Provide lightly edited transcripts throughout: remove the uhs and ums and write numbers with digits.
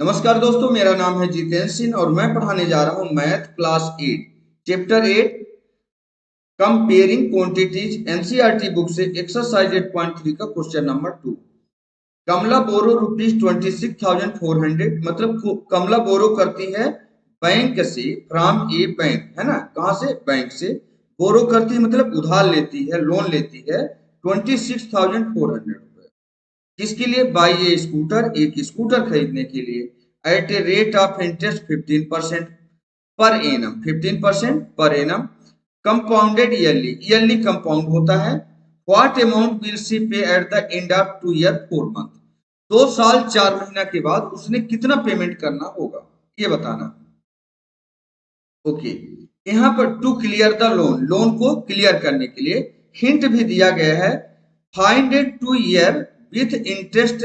नमस्कार दोस्तों, मेरा नाम है जितेंद्र सिंह और मैं पढ़ाने जा रहा हूं math class 8 chapter 8 comparing quantities NCERT book से एक्सरसाइज 8.3 का क्वेश्चन नंबर 2। कमला बोरो ₹26,400 मतलब कमला बोरो करती है बैंक से, फ्रॉम ए बैंक, है ना, कहां से? बैंक से। बोरो करती है मतलब उधार लेती है, लोन लेती है 26,400 रुपए। किसके लिए? बाई ए स्कूटर, एक स्कूटर खरीदने के लिए। At a rate of interest 15% पर एनम, 15% पर annum, compounded yearly, yearly compound होता है। What amount will she pay at the end of 2 year 4 month, 2 साल 4 महीना के बाद उसने कितना पेमेंट करना होगा, ये बताना। ओके, यहाँ पर to clear the loan, loan को क्लियर करने के लिए हिंट भी दिया गया है। Find a 2 year with interest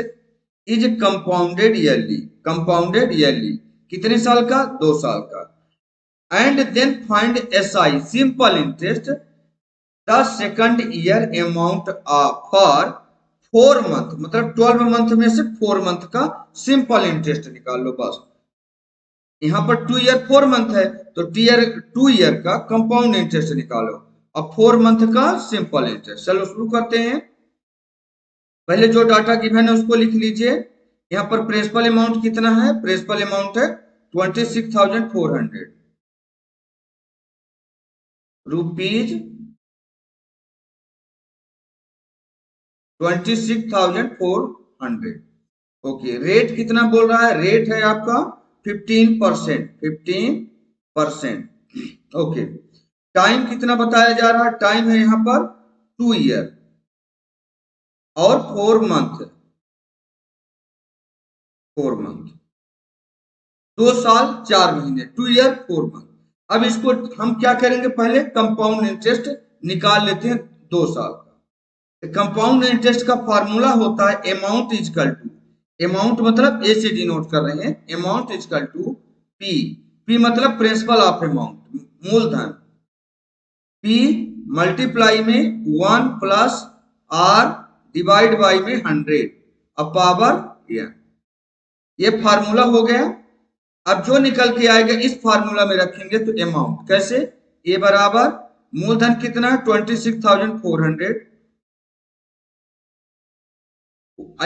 is compounded yearly, compounded yearly, कितने साल का? 2 साल का। And then find SI, simple interest, the second year amount for 4 month, मतलब 12 मंथ में से 4 मंथ का सिंपल इंटरेस्ट निकाल लो बस। यहाँ पर 2 ईयर 4 मंथ है तो 2 ईयर का कंपाउंड इंटरेस्ट निकालो, अब 4 मंथ का सिंपल इंटरेस्ट। चलो शुरू करते हैं। पहले जो डाटा गिवन है उसको लिख लीजिए। यहाँ पर प्रिंसिपल अमाउंट कितना है? प्रिंसिपल अमाउंट है 26,400 रुपीज, 26,400। ओके, रेट कितना बोल रहा है? रेट है आपका 15%, 15%। ओके, टाइम कितना बताया जा रहा है? टाइम है यहाँ पर 2 ईयर और 4 मंथ, 4 मंथ, 2 साल 4 महीने, 2 ईयर 4 मंथ। अब इसको हम क्या करेंगे? पहले कंपाउंड इंटरेस्ट निकाल लेते हैं 2 साल का। कंपाउंड इंटरेस्ट का फॉर्मूला होता है अमाउंट इजकल टू, अमाउंट मतलब ए से डिनोट कर रहे हैं, amount equal to P, P मतलब प्रिंसिपल ऑफ अमाउंट, मूलधन, पी मल्टीप्लाई में 1 प्लस आर डिवाइड बाई में 100 अब पावर एन। ये फार्मूला हो गया। अब जो निकल के आएगा इस फार्मूला में रखेंगे तो अमाउंट कैसे? ए बराबर मूलधन कितना है? 26,400,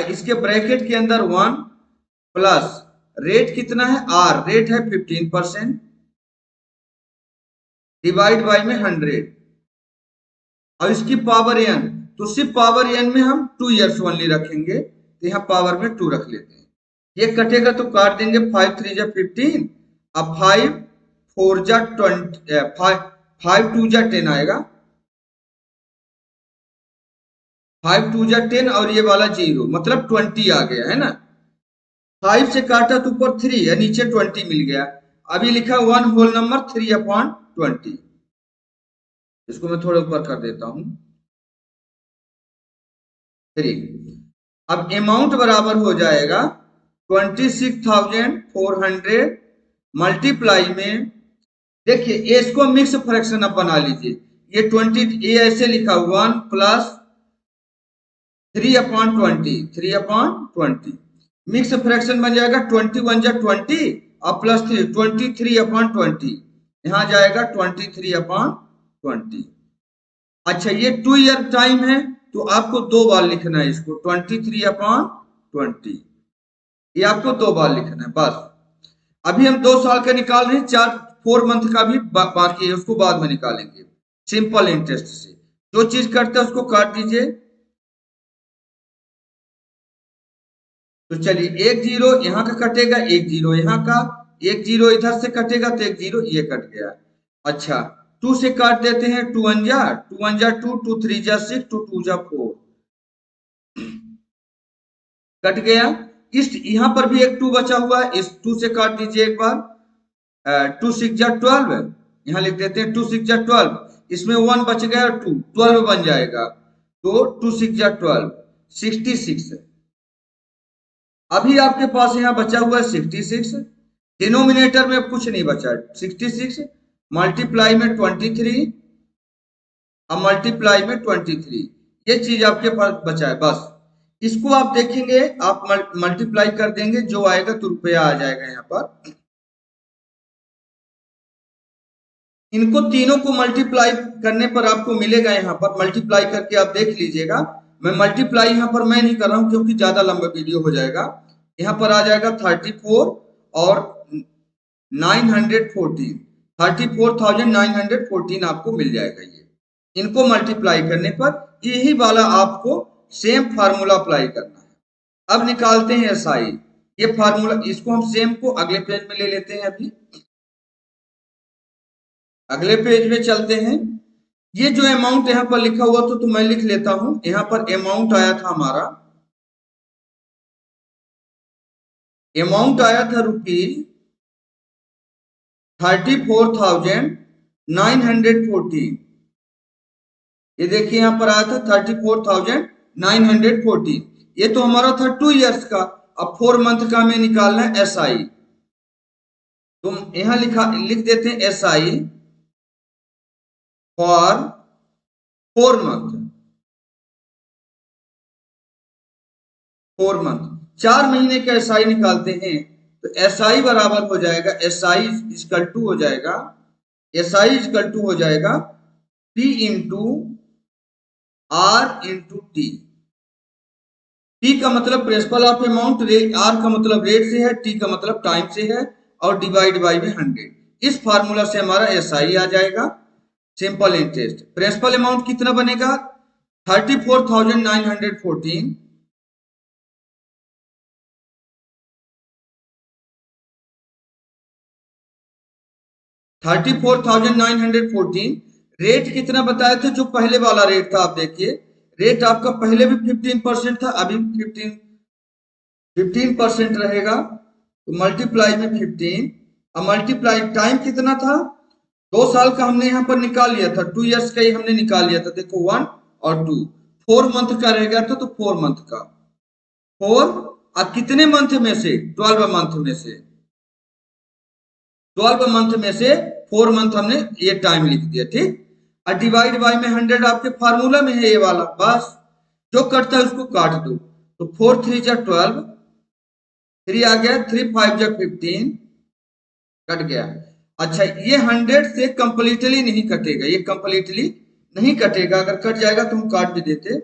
इसके ब्रैकेट के अंदर 1 प्लस रेट कितना है? आर, रेट है 15%, डिवाइड बाई में 100 और इसकी पावर एन, तो सिर्फ पावर एन में हम 2 ईयर्स ओनली रखेंगे, तो यहाँ पावर में 2 रख लेते हैं। ये कटेगा तो काट देंगे, 5 3 जा 15, अब 5 4 जा 20, 5 2 जा 10 आएगा, 5 2 जा 10 और ये वाला 0 मतलब 20 आ गया, है ना। 5 से काटा तो ऊपर 3 है, नीचे 20 मिल गया। अभी लिखा 1 होल नंबर 3/20, इसको मैं थोड़ा ऊपर कर देता हूं, 3। अब अमाउंट बराबर हो जाएगा 26,400 मल्टीप्लाई में, देखिए इसको मिक्स फ्रैक्शन अब बना लीजिए। ये 20, ये ऐसे लिखा 1 प्लस 3/20, 3/20 मिक्स फ्रैक्शन बन जाएगा 21 जा 20 और प्लस 3, 23/20, यहाँ जाएगा 23/20। अच्छा, ये 2 ईयर टाइम है तो आपको 2 बार लिखना है इसको, 23/20, ये आपको 2 बार लिखना है बस। अभी हम 2 साल का निकाल रहे हैं, 4 मंथ का भी बाकी है, उसको बाद में निकालेंगे सिंपल इंटरेस्ट से। जो चीज करते हैं उसको काट दीजिए। तो चलिए, 1 0 यहाँ का कटेगा, 1 0 यहाँ का, 1 0 इधर से कटेगा तो 1 0 ये कट गया। अच्छा, 2 से काट देते हैं, 2 1 जा 2, 2 3 जा 6, 2 2 जा 4, कट गया। इस यहाँ पर भी एक 2 बचा हुआ है, इस 2 से काट दीजिए एक बार, 2 6 जा 12, यहाँ लिख देते हैं 2 6 जा 12, इसमें 1 बच गया, 2 12 बन जाएगा, तो 2 6 जा 12 66 है। अभी आपके पास यहाँ बचा हुआ है 66, डिनोमिनेटर में कुछ नहीं बचा, 66 मल्टीप्लाई में 23 और मल्टीप्लाई में 23, ये चीज आपके पास बचा है बस। इसको आप देखेंगे, आप मल्टीप्लाई कर देंगे, जो आएगा तो रुपया आ जाएगा यहाँ पर। इनको तीनों को मल्टीप्लाई करने पर आपको मिलेगा, यहाँ पर मल्टीप्लाई करके आप देख लीजिएगा। मैं मल्टीप्लाई यहाँ पर मैं नहीं कर रहा हूँ क्योंकि ज्यादा लंबा वीडियो हो जाएगा। यहाँ पर आ जाएगा 34 और 914, 34,914 आपको मिल जाएगा। ये इनको मल्टीप्लाई करने पर यही वाला आपको सेम फार्मूला अप्लाई करना है। अब निकालते हैं एसआई। ये फार्मूला, इसको हम सेम को अगले पेज में ले लेते हैं। अभी अगले पेज में चलते हैं। ये जो अमाउंट यहाँ पर लिखा हुआ तो मैं लिख लेता हूं। यहाँ पर अमाउंट आया था हमारा, अमाउंट आया था रुपीज 34,914। ये देखिए यहाँ पर आया था 34,914। ये तो हमारा था 2 इयर्स का। अब 4 मंथ का हमें निकालना है एसआई। तुम यहाँ लिख देते हैं एसआई फॉर 4 मंथ। 4 मंथ 4 महीने का एसआई निकालते हैं तो एसआई बराबर हो जाएगा, एसआई इक्वल टू हो जाएगा, एसआई इक्वल टू हो जाएगा P into R into T. P का मतलब प्रिंसिपल ऑफ अमाउंट, आर का मतलब रेट से है, टी का मतलब टाइम से है, और डिवाइड बाई में 100। इस फार्मूला से हमारा एसआई आ जाएगा, सिंपल इंटरेस्ट। प्रिंसिपल अमाउंट कितना बनेगा 34,914, 34,914। रेट कितना बताए थे, जो पहले वाला रेट था, आप देखिए रेट आपका पहले भी 15% था, अभी 15% रहेगा। तो मल्टीप्लाई में 15, अब मल्टीप्लाई टाइम कितना था, 2 साल का हमने यहाँ पर निकाल लिया था, 2 इयर्स का ही हमने निकाल लिया था। देखो 1 और 2, 4 मंथ का रह गया था, तो 4 मंथ का 4। अब कितने मंथ में से, 12 मंथ में से, 12 मंथ में से 4 मंथ हमने ये टाइम लिख दिया, ठीक। और डिवाइड बाय में 100 आपके फार्मूला में है ये वाला, बस जो कटता है उसको काट दो। तो 4 3 जा 12, 3 आ गया, 3 5 जा 15, कट गया। अच्छा, ये 100 से कंप्लीटली नहीं कटेगा, ये कंप्लीटली नहीं कटेगा। अगर कट जाएगा तो हम काट भी देते,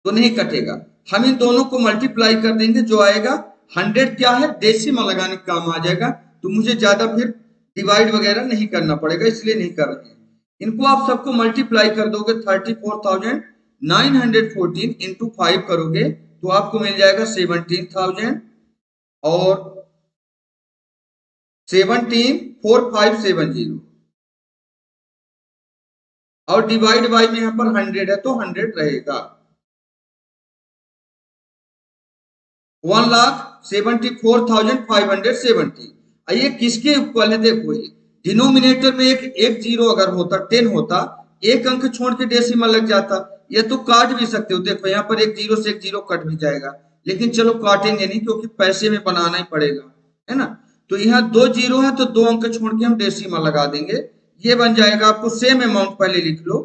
तो नहीं कटेगा। हम इन दोनों को मल्टीप्लाई कर देंगे, जो आएगा 100 क्या है, डेसिमल लगाने का काम आ जाएगा। तो मुझे ज्यादा फिर डिवाइड वगैरह नहीं करना पड़ेगा, इसलिए नहीं कर रहे हैं। इनको आप सबको मल्टीप्लाई कर दोगे, 34,914 इंटू 5 करोगे तो आपको मिल जाएगा 17,000 और 17,4570, और डिवाइड बाई में यहाँ पर 100 है तो 100 रहेगा। 1,74,570। ये किसके इक्वल है, देखो डिनोमिनेटर में एक जीरो अगर होता, 10 होता, एक अंक छोड़ के डेसिमल लग जाता। ये तो काट भी सकते हो, देखो यहाँ पर एक जीरो से एक जीरो कट भी जाएगा, लेकिन चलो काटेंगे नहीं क्योंकि पैसे में बनाना ही पड़ेगा, है ना। तो यहाँ 2 जीरो है तो 2 अंक छोड़ के हम डेसिमल लगा देंगे। ये बन जाएगा, आपको सेम अमाउंट पहले लिख लो,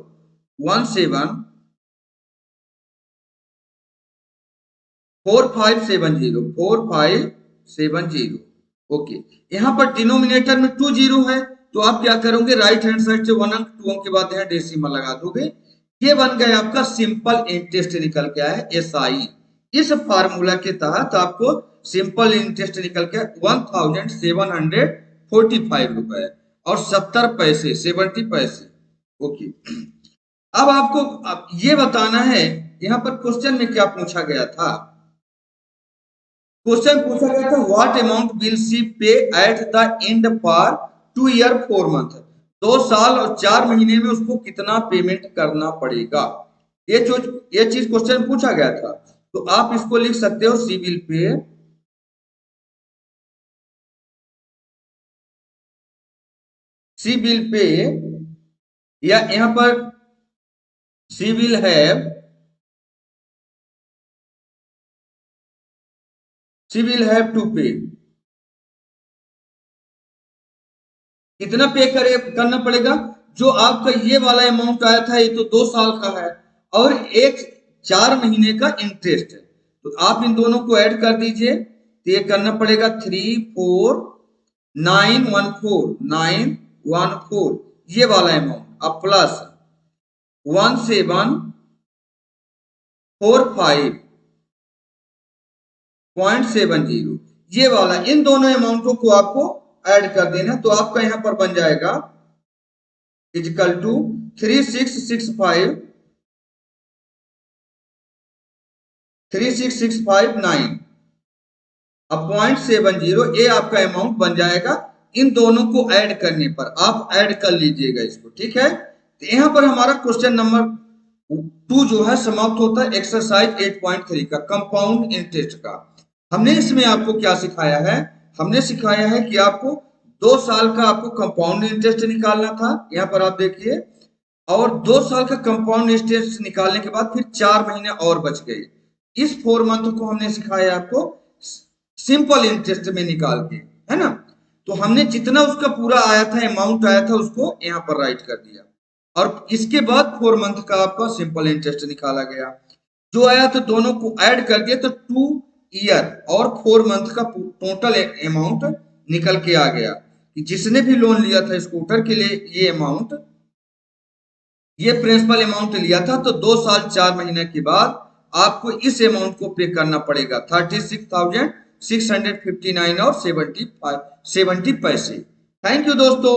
17,4570। ओके, यहाँ पर डिनोमिनेटर में 2 जीरो है तो आप क्या करोगे, राइट हैंड साइड से 1 अंक 2 अंक के बाद यहाँ डेसिमल लगा दोगे। ये बन गया आपका सिंपल इंटरेस्ट, निकल के आया एसआई। इस फार्मूला के तहत आपको सिंपल इंटरेस्ट निकल के 1,745 रुपए और 70 पैसे, 70 पैसे। ओके, अब आपको अब ये बताना है, यहाँ पर क्वेश्चन में क्या पूछा गया था। क्वेश्चन पूछा गया था, व्हाट अमाउंट विल शी पे at the and for 2 year 4 month. 2 साल और 4 महीने में उसको कितना पेमेंट करना पड़ेगा, ये चीज क्वेश्चन पूछा गया था। तो आप इसको लिख सकते हो, she will pay, she will pay, या यहां पर she will have, she will have to pay. कितना पे करना पड़ेगा, जो आपका ये वाला अमाउंट आया था ये तो 2 साल का है, और एक 4 महीने का इंटरेस्ट है। तो आप इन दोनों को ऐड कर दीजिए, तो ये करना पड़ेगा 34914 ये वाला अमाउंट, अब प्लस 1745.70 ये वाला, इन दोनों अमाउंटों को आपको ऐड कर देना। तो आपका यहां पर बन जाएगा इक्वल टू 36659 अब 0.70 ये आपका अमाउंट बन जाएगा इन दोनों को ऐड करने पर। आप ऐड कर लीजिएगा इसको, ठीक है। तो यहां पर हमारा क्वेश्चन नंबर 2 जो है समाप्त होता है एक्सरसाइज 8.3 का कंपाउंड इंटरेस्ट का। हमने इसमें आपको क्या सिखाया है, हमने सिखाया है कि आपको 2 साल का आपको कंपाउंड इंटरेस्ट निकालना था, यहाँ पर आप देखिए, और 2 साल का कंपाउंड इंटरेस्ट निकालने के बाद फिर 4 महीने और बच गए। इस 4 मंथ को हमने सिखाया आपको सिंपल इंटरेस्ट में निकाल के, है ना। तो हमने जितना उसका पूरा आया था अमाउंट आया था उसको यहाँ पर राइट कर दिया, और इसके बाद 4 मंथ का आपका सिंपल इंटरेस्ट निकाला गया। जो आया तो दोनों को ऐड कर दिया तो 2 ईयर और 4 मंथ का टोटल अमाउंट निकल के आ गया कि जिसने भी लोन लिया था स्कूटर के लिए ये अमाउंट, ये प्रिंसिपल अमाउंट लिया था, तो 2 साल 4 महीने के बाद आपको इस अमाउंट को पे करना पड़ेगा 36,659 और 70 पैसे। थैंक यू दोस्तों।